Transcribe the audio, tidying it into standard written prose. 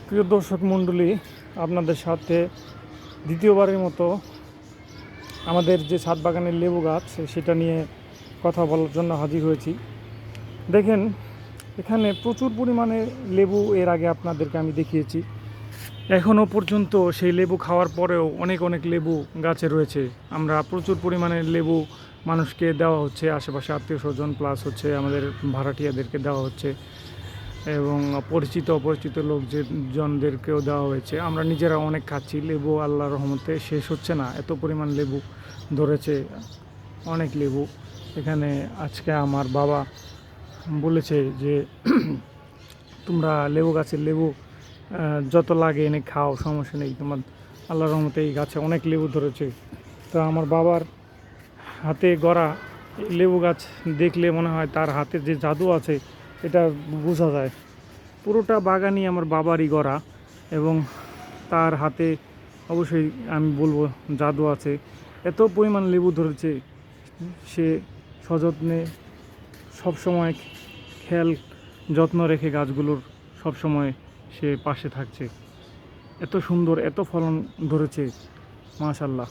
প্রিয় দর্শক মণ্ডলী, আপনাদের সাথে দ্বিতীয়বারের মতো আমাদের যে ছাদ বাগানের লেবু গাছ সেটা নিয়ে কথা বলার জন্য হাজির হয়েছি। দেখেন, এখানে প্রচুর পরিমাণে লেবু এর আগে আপনাদেরকে আমি দেখিয়েছি। এখনও পর্যন্ত সেই লেবু খাওয়ার পরেও অনেক অনেক লেবু গাছে রয়েছে। আমরা প্রচুর পরিমাণে লেবু মানুষকে দেওয়া হচ্ছে, আশেপাশে আত্মীয় স্বজন প্লাস হচ্ছে আমাদের ভাড়াটিয়াদেরকে দেওয়া হচ্ছে এবং পরিচিত অপরিচিত লোকজনদেরকেও দেওয়া হয়েছে। আমরা নিজেরা অনেক খাচ্ছি। লেবু আল্লাহর রহমতে শেষ হচ্ছে না, এত পরিমাণ লেবু ধরেছে, অনেক লেবু। এখানে আজকে আমার বাবা বলেছে যে তোমরা লেবু গাছের লেবু যত লাগে এনে খাও, সমস্যা নেই, তোমার আল্লাহর রহমতে এই গাছে অনেক লেবু ধরেছে। তো আমার বাবার হাতে গড়া লেবু গাছ দেখলে মনে হয় তার হাতে যে জাদু আছে এটা বোঝা যায়। পুরোটা বাগানই আমার বাবারই গড়া এবং তার হাতে অবশ্যই আমি বলবো জাদু আছে। এত পরিমাণ লেবু ধরেছে, সে সযত্নে সবসময় খেয়াল যত্ন রেখে গাছগুলোর সবসময় সে পাশে থাকছে। এত সুন্দর, এত ফলন ধরেছে, মাশাআল্লাহ।